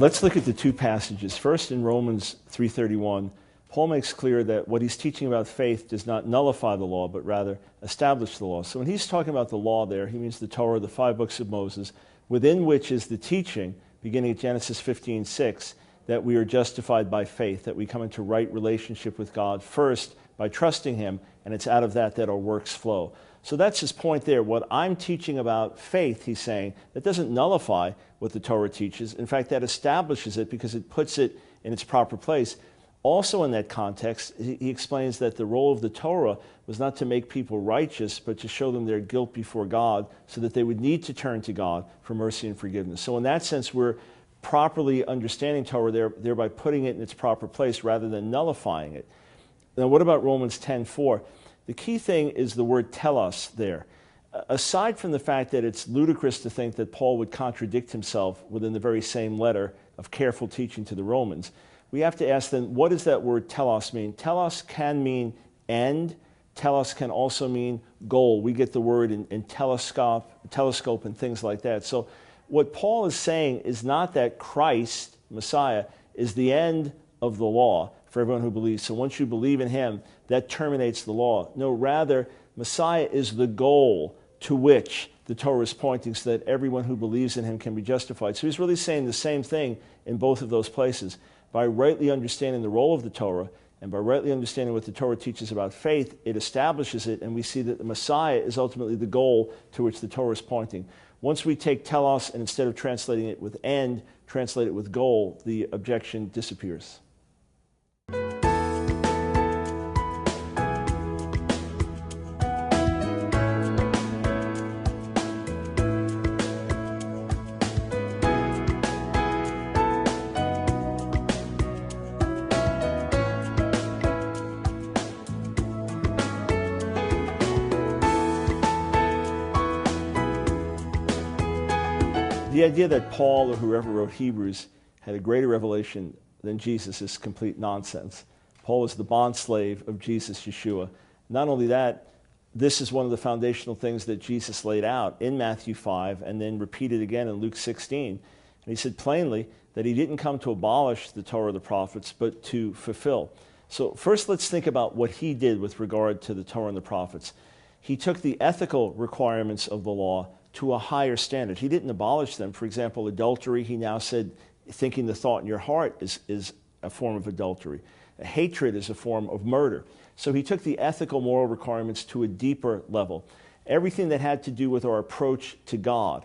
Let's look at the two passages. First, in Romans 3:31, Paul makes clear that what he's teaching about faith does not nullify the law, but rather establish the law. So when he's talking about the law there, he means the Torah, the 5 books of Moses, within which is the teaching, beginning at Genesis 15:6, that we are justified by faith, that we come into right relationship with God first by trusting him, and it's out of that that our works flow. So that's his point there. What I'm teaching about faith, he's saying, that doesn't nullify what the Torah teaches. In fact, that establishes it because it puts it in its proper place. Also in that context, he explains that the role of the Torah was not to make people righteous, but to show them their guilt before God so that they would need to turn to God for mercy and forgiveness. So in that sense, we're properly understanding Torah thereby putting it in its proper place rather than nullifying it. Now, what about Romans 10:4? The key thing is the word telos there. Aside from the fact that it's ludicrous to think that Paul would contradict himself within the very same letter of careful teaching to the Romans, we have to ask then, what does that word telos mean? Telos can mean end. Telos can also mean goal. We get the word in telescope and things like that. So what Paul is saying is not that Christ, Messiah, is the end of the law for everyone who believes. So once you believe in him, that terminates the law. No, rather, Messiah is the goal to which the Torah is pointing so that everyone who believes in him can be justified. So he's really saying the same thing in both of those places. By rightly understanding the role of the Torah and by rightly understanding what the Torah teaches about faith, it establishes it, and we see that the Messiah is ultimately the goal to which the Torah is pointing. Once we take telos and instead of translating it with end, translate it with goal, the objection disappears. The idea that Paul or whoever wrote Hebrews had a greater revelation than Jesus is complete nonsense. Paul was the bondslave of Jesus, Yeshua. Not only that, this is one of the foundational things that Jesus laid out in Matthew 5 and then repeated again in Luke 16. And he said plainly that he didn't come to abolish the Torah of the prophets, but to fulfill. So first let's think about what he did with regard to the Torah and the prophets. He took the ethical requirements of the law to a higher standard. He didn't abolish them. For example, adultery, he now said, thinking the thought in your heart is a form of adultery. Hatred is a form of murder. So he took the ethical moral requirements to a deeper level. Everything that had to do with our approach to God,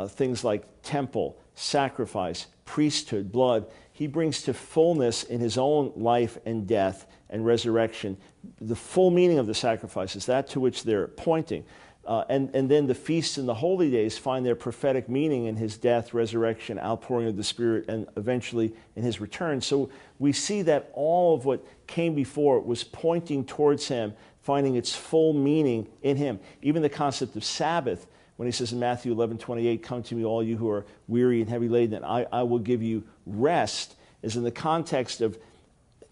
things like temple, sacrifice, priesthood, blood, he brings to fullness in his own life and death and resurrection. The full meaning of the sacrifices, that to which they're pointing. And then the feasts and the holy days find their prophetic meaning in his death, resurrection, outpouring of the Spirit, and eventually in his return. So we see that all of what came before was pointing towards him, finding its full meaning in him. Even the concept of Sabbath, when he says in Matthew 11:28, "Come to me, all you who are weary and heavy laden, and I will give you rest," is in the context of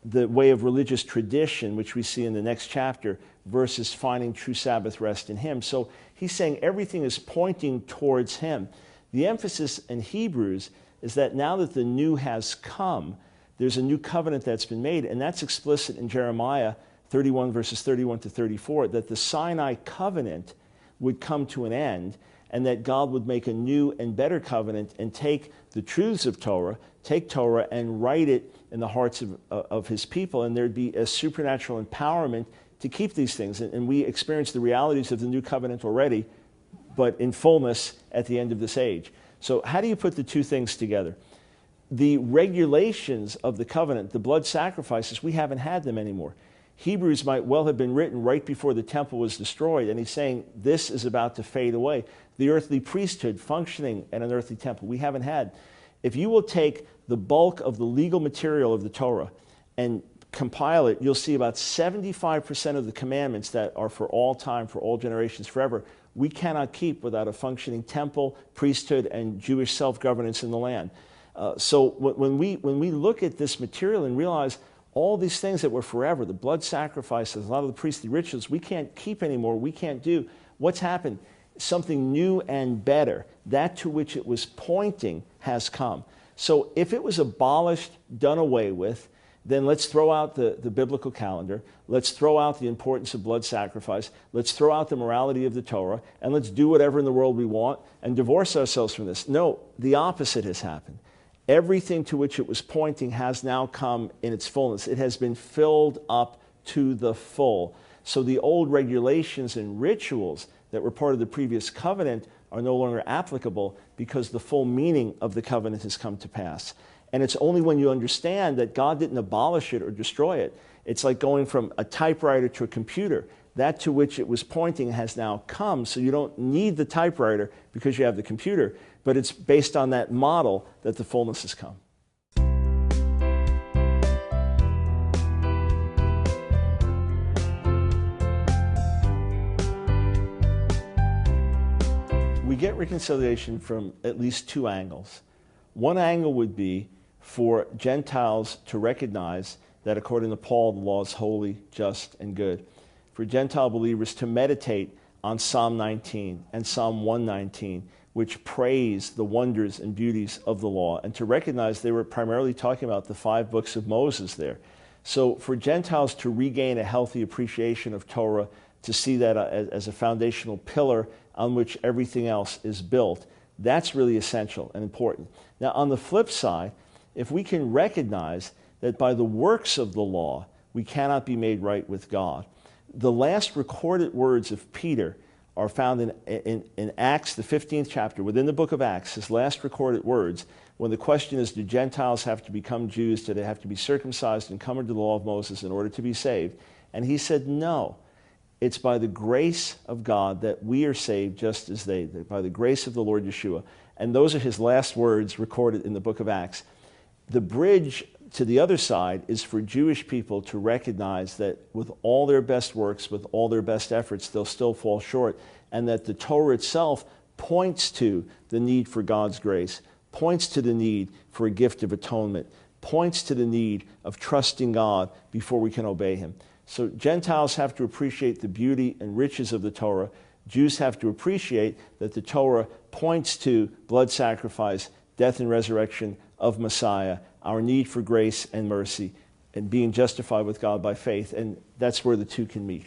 the way of religious tradition, which we see in the next chapter, versus finding true Sabbath rest in him. So he's saying everything is pointing towards him. The emphasis in Hebrews is that now that the new has come, there's a new covenant that's been made, and that's explicit in Jeremiah 31, verses 31 to 34, that the Sinai covenant would come to an end, and that God would make a new and better covenant and take the truths of Torah, take Torah and write it in the hearts of his people, and there'd be a supernatural empowerment to keep these things. And we experience the realities of the new covenant already, but in fullness at the end of this age. So how do you put the two things together? The regulations of the covenant, the blood sacrifices, we haven't had them anymore. Hebrews might well have been written right before the temple was destroyed, and he's saying this is about to fade away. The earthly priesthood functioning at an earthly temple, we haven't had. If you will take the bulk of the legal material of the Torah and compile it, you'll see about 75% of the commandments that are for all time, for all generations, forever, we cannot keep without a functioning temple, priesthood, and Jewish self-governance in the land. So when we look at this material and realize all these things that were forever, the blood sacrifices, a lot of the priestly rituals, we can't keep anymore, we can't do. What's happened? Something new and better, that to which it was pointing, has come. So if it was abolished, done away with, then let's throw out the biblical calendar. Let's throw out the importance of blood sacrifice. Let's throw out the morality of the Torah, and let's do whatever in the world we want and divorce ourselves from this. No, the opposite has happened. Everything to which it was pointing has now come in its fullness. It has been filled up to the full. So the old regulations and rituals that were part of the previous covenant are no longer applicable because the full meaning of the covenant has come to pass. And it's only when you understand that God didn't abolish it or destroy it. It's like going from a typewriter to a computer. That to which it was pointing has now come, so you don't need the typewriter because you have the computer. But it's based on that model that the fullness has come. We get reconciliation from at least two angles. One angle would be for Gentiles to recognize that according to Paul, the law is holy, just, and good. For Gentile believers to meditate on Psalm 19 and Psalm 119, which praise the wonders and beauties of the law, and to recognize they were primarily talking about the 5 books of Moses there. So for Gentiles to regain a healthy appreciation of Torah, to see that as a foundational pillar on which everything else is built, that's really essential and important. Now, on the flip side, if we can recognize that by the works of the law, we cannot be made right with God. The last recorded words of Peter are found in Acts, the 15th chapter, within the book of Acts, his last recorded words, when the question is, do Gentiles have to become Jews? Do they have to be circumcised and come under the law of Moses in order to be saved? And he said, no. It's by the grace of God that we are saved just as they, by the grace of the Lord Yeshua. And those are his last words recorded in the book of Acts. The bridge to the other side is for Jewish people to recognize that with all their best works, with all their best efforts, they'll still fall short, and that the Torah itself points to the need for God's grace, points to the need for a gift of atonement, points to the need of trusting God before we can obey him. So Gentiles have to appreciate the beauty and riches of the Torah. Jews have to appreciate that the Torah points to blood sacrifice, death and resurrection of Messiah, our need for grace and mercy, and being justified with God by faith. And that's where the two can meet.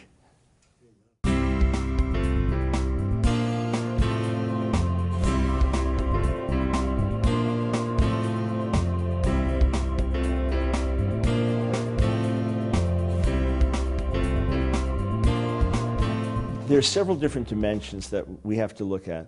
There are several different dimensions that we have to look at.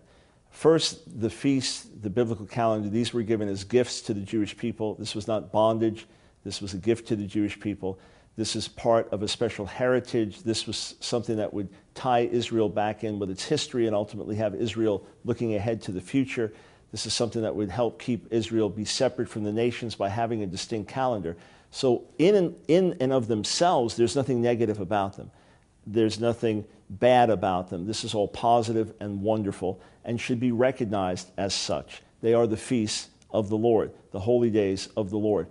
First, the feasts, the biblical calendar, these were given as gifts to the Jewish people. This was not bondage. This was a gift to the Jewish people. This is part of a special heritage. This was something that would tie Israel back in with its history and ultimately have Israel looking ahead to the future. This is something that would help keep Israel be separate from the nations by having a distinct calendar. So in and of themselves, there's nothing negative about them. There's nothing bad about them. This is all positive and wonderful and should be recognized as such. They are the feasts of the Lord, the holy days of the Lord.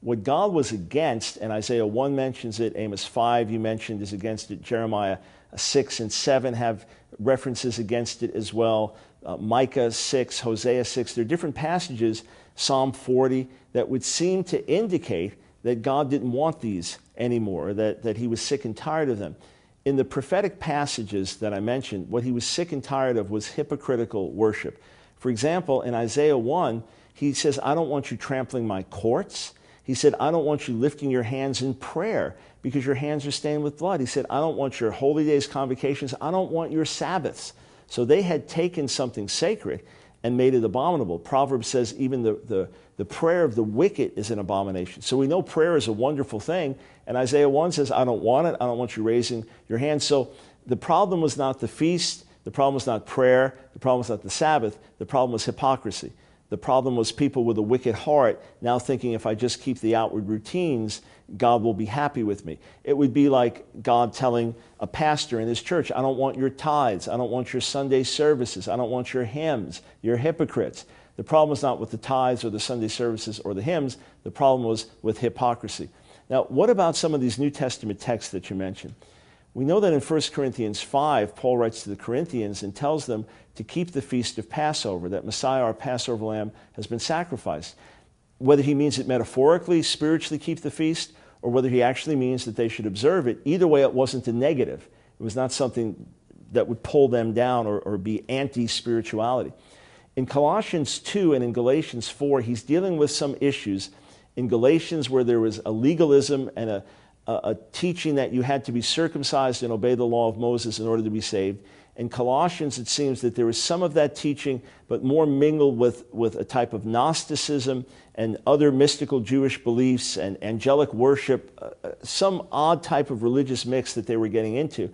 What God was against, and Isaiah 1 mentions it, Amos 5 you mentioned is against it, Jeremiah 6 and 7 have references against it as well, Micah 6, Hosea 6. There are different passages, Psalm 40, that would seem to indicate that God didn't want these anymore, that he was sick and tired of them. In the prophetic passages that I mentioned, what he was sick and tired of was hypocritical worship. For example, in Isaiah 1, he says, I don't want you trampling my courts. He said, I don't want you lifting your hands in prayer because your hands are stained with blood. He said, I don't want your holy days, convocations. I don't want your Sabbaths. So they had taken something sacred and made it abominable. Proverbs says even the prayer of the wicked is an abomination. So we know prayer is a wonderful thing. And Isaiah 1 says, I don't want it. I don't want you raising your hands. So the problem was not the feast. The problem was not prayer. The problem was not the Sabbath. The problem was hypocrisy. The problem was people with a wicked heart now thinking if I just keep the outward routines, God will be happy with me. It would be like God telling a pastor in his church, I don't want your tithes. I don't want your Sunday services. I don't want your hymns. You're hypocrites. The problem was not with the tithes or the Sunday services or the hymns. The problem was with hypocrisy. Now, what about some of these New Testament texts that you mentioned? We know that in 1 Corinthians 5, Paul writes to the Corinthians and tells them to keep the feast of Passover, that Messiah, our Passover lamb, has been sacrificed. whether he means it metaphorically, spiritually keep the feast, or whether he actually means that they should observe it. Either way, it wasn't a negative. It was not something that would pull them down or be anti-spirituality. In Colossians 2 and in Galatians 4, he's dealing with some issues. In Galatians, where there was a legalism and a teaching that you had to be circumcised and obey the law of Moses in order to be saved. In Colossians, it seems that there was some of that teaching, but more mingled with a type of Gnosticism and other mystical Jewish beliefs and angelic worship, some odd type of religious mix that they were getting into.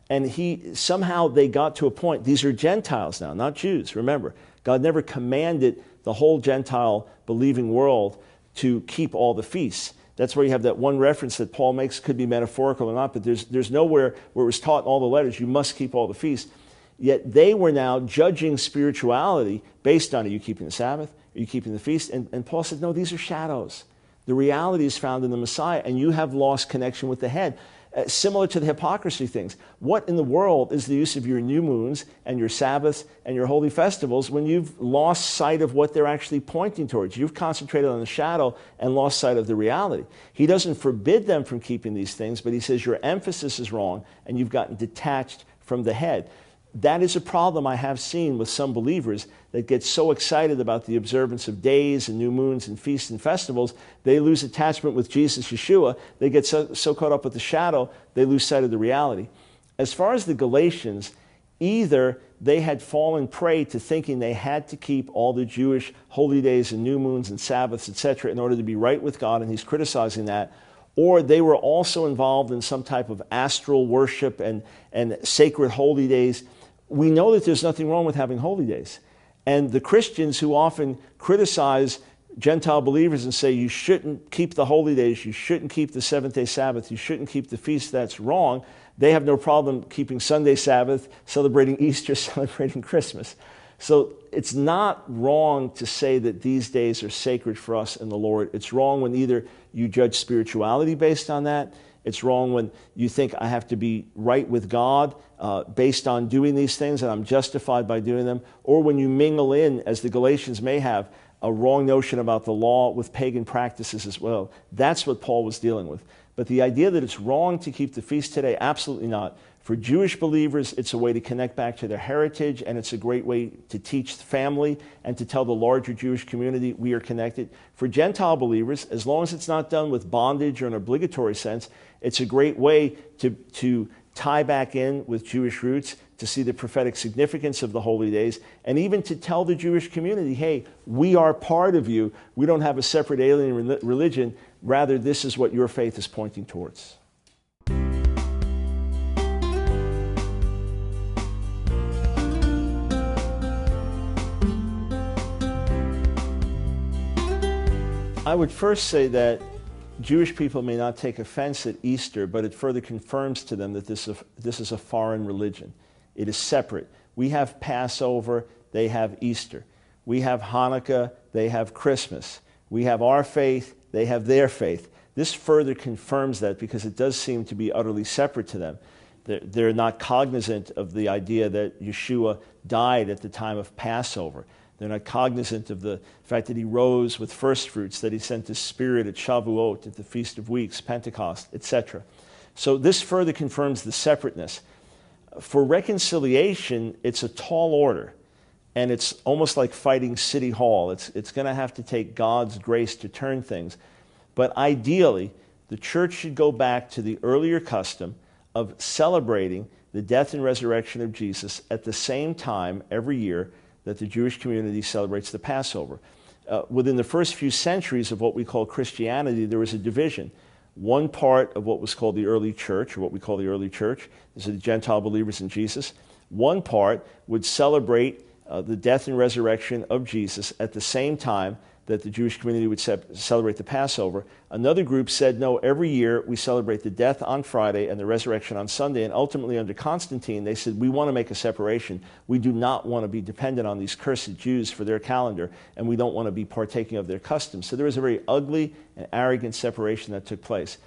And somehow they got to a point, these are Gentiles now, not Jews, remember. God never commanded the whole Gentile believing world to keep all the feasts. That's where you have that one reference that Paul makes, could be metaphorical or not, but there's nowhere where it was taught in all the letters, you must keep all the feasts. Yet they were now judging spirituality based on, are you keeping the Sabbath? Are you keeping the feast? And Paul said, no, these are shadows. The reality is found in the Messiah, and you have lost connection with the head. Similar to the hypocrisy things. What in the world is the use of your new moons and your Sabbaths and your holy festivals when you've lost sight of what they're actually pointing towards? You've concentrated on the shadow and lost sight of the reality. He doesn't forbid them from keeping these things, but he says your emphasis is wrong and you've gotten detached from the head. That is a problem I have seen with some believers that get so excited about the observance of days and new moons and feasts and festivals, they lose attachment with Jesus, Yeshua. They get so caught up with the shadow, they lose sight of the reality. As far as the Galatians, either they had fallen prey to thinking they had to keep all the Jewish holy days and new moons and Sabbaths, etc., in order to be right with God, and he's criticizing that, or they were also involved in some type of astral worship and sacred holy days. We know that there's nothing wrong with having holy days. And the Christians who often criticize Gentile believers and say you shouldn't keep the holy days, you shouldn't keep the seventh-day Sabbath, you shouldn't keep the feast, that's wrong. They have no problem keeping Sunday Sabbath, celebrating Easter, celebrating Christmas. So it's not wrong to say that these days are sacred for us in the Lord. It's wrong when either you judge spirituality based on that, it's wrong when you think I have to be right with God based on doing these things and I'm justified by doing them, or when you mingle in, as the Galatians may have, a wrong notion about the law with pagan practices as well. That's what Paul was dealing with. But the idea that it's wrong to keep the feast today, absolutely not. For Jewish believers, it's a way to connect back to their heritage, and it's a great way to teach family and to tell the larger Jewish community we are connected. For Gentile believers, as long as it's not done with bondage or an obligatory sense, it's a great way to tie back in with Jewish roots, to see the prophetic significance of the holy days, and even to tell the Jewish community, hey, we are part of you. We don't have a separate alien religion. Rather, this is what your faith is pointing towards. I would first say that Jewish people may not take offense at Easter, but it further confirms to them that this is a foreign religion. It is separate. We have Passover, they have Easter. We have Hanukkah, they have Christmas. We have our faith, they have their faith. This further confirms that because it does seem to be utterly separate to them. They're not cognizant of the idea that Yeshua died at the time of Passover. They're not cognizant of the fact that he rose with first fruits, that he sent his Spirit at Shavuot, at the Feast of Weeks, Pentecost, etc. So this further confirms the separateness. For reconciliation, it's a tall order, and it's almost like fighting City Hall. It's going to have to take God's grace to turn things. But ideally, the church should go back to the earlier custom of celebrating the death and resurrection of Jesus at the same time every year that the Jewish community celebrates the Passover. Within the first few centuries of what we call Christianity, there was a division. One part of what was called the early church, or what we call the early church, is the Gentile believers in Jesus. One part would celebrate the death and resurrection of Jesus at the same time that the Jewish community would celebrate the Passover. Another group said, no, every year we celebrate the death on Friday and the resurrection on Sunday. And ultimately, under Constantine, they said, we want to make a separation. We do not want to be dependent on these cursed Jews for their calendar, and we don't want to be partaking of their customs. So there was a very ugly and arrogant separation that took place.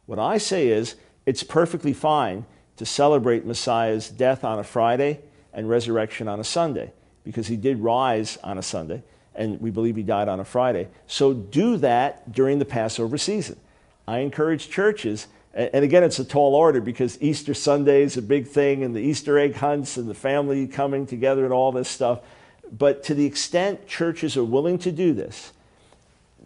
What I say is, it's perfectly fine to celebrate Messiah's death on a Friday and resurrection on a Sunday, because he did rise on a Sunday. and we believe he died on a Friday. So do that during the Passover season. I encourage churches, and again, it's a tall order because Easter Sunday is a big thing, and the Easter egg hunts and the family coming together and all this stuff. But to the extent churches are willing to do this,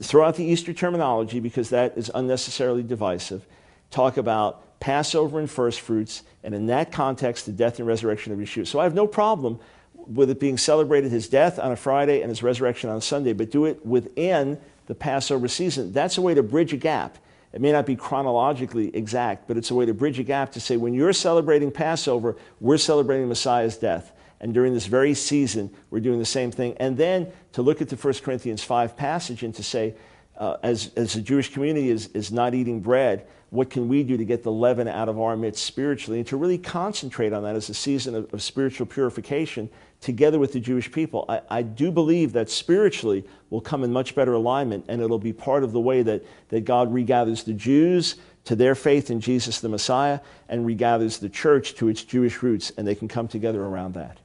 throw out the Easter terminology because that is unnecessarily divisive. Talk about Passover and first fruits, and in that context, the death and resurrection of Yeshua. So I have no problem with it being celebrated, his death on a Friday and his resurrection on a Sunday, but do it within the Passover season. That's a way to bridge a gap. It may not be chronologically exact, but it's a way to bridge a gap to say when you're celebrating Passover, we're celebrating Messiah's death. And during this very season, we're doing the same thing. And then to look at the 1 Corinthians 5 passage and to say, as the Jewish community is not eating bread, what can we do to get the leaven out of our midst spiritually? And to really concentrate on that as a season of spiritual purification together with the Jewish people. I do believe that spiritually will come in much better alignment, and it'll be part of the way that God regathers the Jews to their faith in Jesus the Messiah and regathers the church to its Jewish roots, and they can come together around that.